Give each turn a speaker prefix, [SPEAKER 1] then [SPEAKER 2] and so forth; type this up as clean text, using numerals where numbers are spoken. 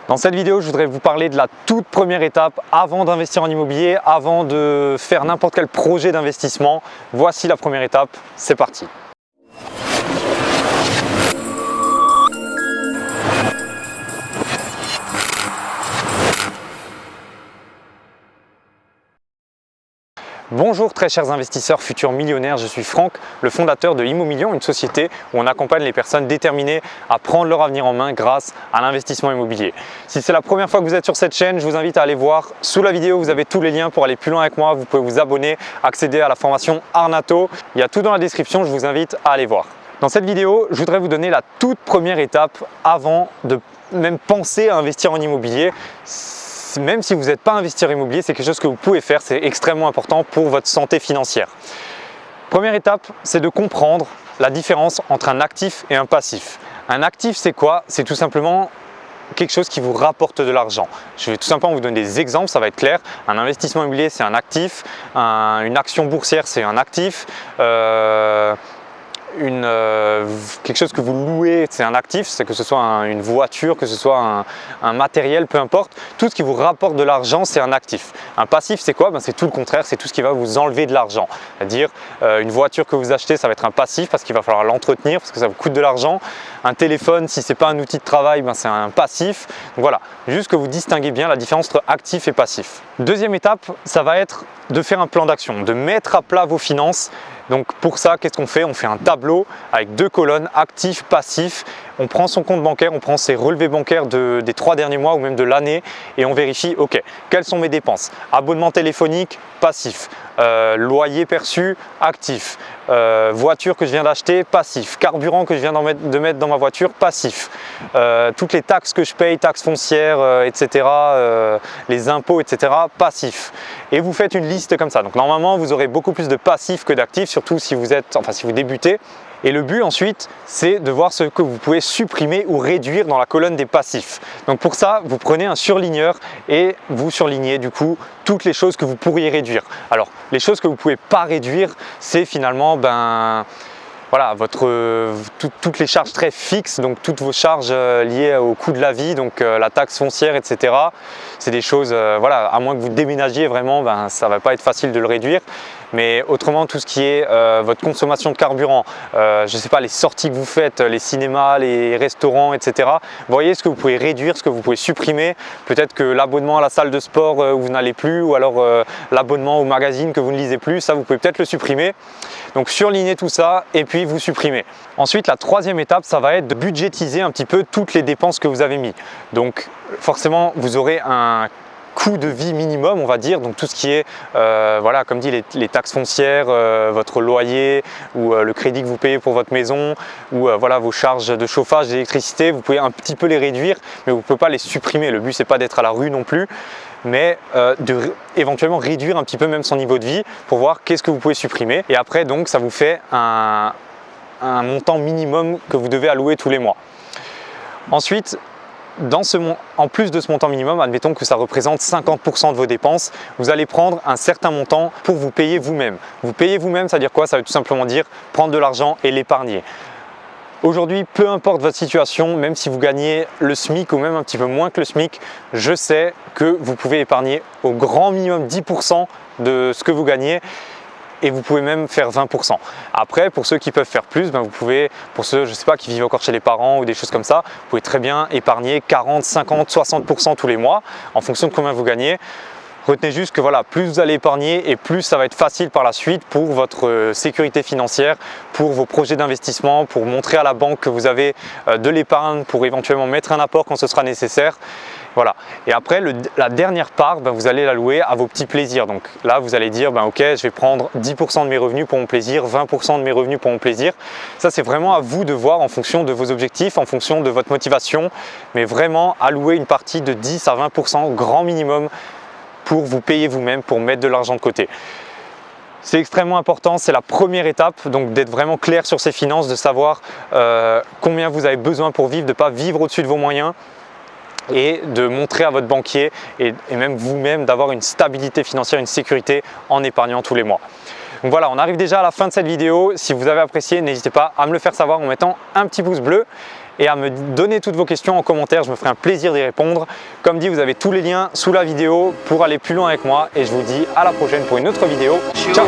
[SPEAKER 1] Dans cette vidéo, je voudrais vous parler de la toute première étape avant d'investir en immobilier, avant de faire n'importe quel projet d'investissement. Voici la première étape, c'est parti. Bonjour très chers investisseurs, futurs millionnaires, je suis Franck, le fondateur de Immomillion, une société où on accompagne les personnes déterminées à prendre leur avenir en main grâce à l'investissement immobilier. Si c'est la première fois que vous êtes sur cette chaîne, je vous invite à aller voir sous la vidéo, vous avez tous les liens pour aller plus loin avec moi, vous pouvez vous abonner, accéder à la formation Arnato, il y a tout dans la description, je vous invite à aller voir. Dans cette vidéo, je voudrais vous donner la toute première étape avant de même penser à investir en immobilier. Même si vous n'êtes pas investisseur immobilier, c'est quelque chose que vous pouvez faire, c'est extrêmement important pour votre santé financière. Première étape, c'est de comprendre la différence entre un actif et un passif. Un actif, c'est quoi? C'est tout simplement quelque chose qui vous rapporte de l'argent. Je vais tout simplement vous donner des exemples, ça va être clair. Un investissement immobilier, c'est un actif. Une action boursière, c'est un actif. Quelque chose que vous louez, c'est un actif, c'est que ce soit une voiture, que ce soit un matériel, peu importe. Tout ce qui vous rapporte de l'argent, c'est un actif. Un passif, c'est quoi? C'est tout le contraire, c'est tout ce qui va vous enlever de l'argent. C'est-à-dire une voiture que vous achetez, ça va être un passif parce qu'il va falloir l'entretenir, parce que ça vous coûte de l'argent. Un téléphone, si ce n'est pas un outil de travail, c'est un passif. Donc voilà, juste que vous distinguez bien la différence entre actif et passif. Deuxième étape, ça va être de faire un plan d'action, de mettre à plat vos finances. Donc pour ça, qu'est-ce qu'on fait? On fait un tableau avec deux colonnes, actif, passif. On prend son compte bancaire, on prend ses relevés bancaires des 3 derniers mois ou même de l'année et on vérifie, ok, quelles sont mes dépenses? Abonnement téléphonique, passif. Loyer perçu, actif. Voiture que je viens d'acheter, passif. Carburant que je viens de mettre dans ma voiture, passif. Toutes les taxes que je paye, taxes foncières, etc. Les impôts, etc. passif. Et vous faites une liste comme ça. Donc normalement, vous aurez beaucoup plus de passifs que d'actifs, surtout si vous débutez. Et le but ensuite, c'est de voir ce que vous pouvez supprimer ou réduire dans la colonne des passifs. Donc pour ça, vous prenez un surligneur et vous surlignez du coup toutes les choses que vous pourriez réduire. Alors les choses que vous ne pouvez pas réduire, c'est finalement voilà, toutes les charges très fixes, donc toutes vos charges liées au coût de la vie, donc la taxe foncière, etc. C'est des choses, voilà, à moins que vous déménagiez vraiment, ça ne va pas être facile de le réduire. Mais autrement, tout ce qui est votre consommation de carburant, je ne sais pas, les sorties que vous faites, les cinémas, les restaurants, etc. Voyez ce que vous pouvez réduire, ce que vous pouvez supprimer. Peut-être que l'abonnement à la salle de sport où vous n'allez plus, ou alors l'abonnement au magazine que vous ne lisez plus, ça vous pouvez peut-être le supprimer. Donc surlignez tout ça et puis vous supprimez. Ensuite, la troisième étape, ça va être de budgétiser un petit peu toutes les dépenses que vous avez mis. Donc forcément, vous aurez un coût de vie minimum, on va dire, donc tout ce qui est, voilà, comme dit, les taxes foncières, votre loyer ou le crédit que vous payez pour votre maison ou voilà, vos charges de chauffage, d'électricité, vous pouvez un petit peu les réduire, mais vous ne pouvez pas les supprimer. Le but, c'est pas d'être à la rue non plus, mais éventuellement réduire un petit peu même son niveau de vie pour voir qu'est-ce que vous pouvez supprimer. Et après, donc, ça vous fait un montant minimum que vous devez allouer tous les mois. Ensuite, en plus de ce montant minimum, admettons que ça représente 50% de vos dépenses, vous allez prendre un certain montant pour vous payer vous-même. Vous payez vous-même, ça veut dire quoi? Ça veut tout simplement dire prendre de l'argent et l'épargner. Aujourd'hui, peu importe votre situation, même si vous gagnez le SMIC ou même un petit peu moins que le SMIC, je sais que vous pouvez épargner au grand minimum 10% de ce que vous gagnez. Et vous pouvez même faire 20%. Après, pour ceux qui peuvent faire plus, vous pouvez, pour ceux, je ne sais pas, qui vivent encore chez les parents ou des choses comme ça, vous pouvez très bien épargner 40, 50, 60% tous les mois en fonction de combien vous gagnez. Retenez juste que voilà, plus vous allez épargner et plus ça va être facile par la suite pour votre sécurité financière, pour vos projets d'investissement, pour montrer à la banque que vous avez de l'épargne, pour éventuellement mettre un apport quand ce sera nécessaire. Voilà. Et après, la dernière part, vous allez l'allouer à vos petits plaisirs. Donc là, vous allez dire, ok, je vais prendre 10% de mes revenus pour mon plaisir, 20% de mes revenus pour mon plaisir. Ça, c'est vraiment à vous de voir en fonction de vos objectifs, en fonction de votre motivation. Mais vraiment, allouer une partie de 10 à 20% grand minimum pour vous payer vous-même, pour mettre de l'argent de côté. C'est extrêmement important, c'est la première étape, donc d'être vraiment clair sur ses finances, de savoir combien vous avez besoin pour vivre, de ne pas vivre au-dessus de vos moyens et de montrer à votre banquier et même vous-même d'avoir une stabilité financière, une sécurité en épargnant tous les mois. Donc voilà, on arrive déjà à la fin de cette vidéo. Si vous avez apprécié, n'hésitez pas à me le faire savoir en mettant un petit pouce bleu et à me donner toutes vos questions en commentaire. Je me ferai un plaisir d'y répondre. Comme dit, vous avez tous les liens sous la vidéo pour aller plus loin avec moi et je vous dis à la prochaine pour une autre vidéo. Ciao!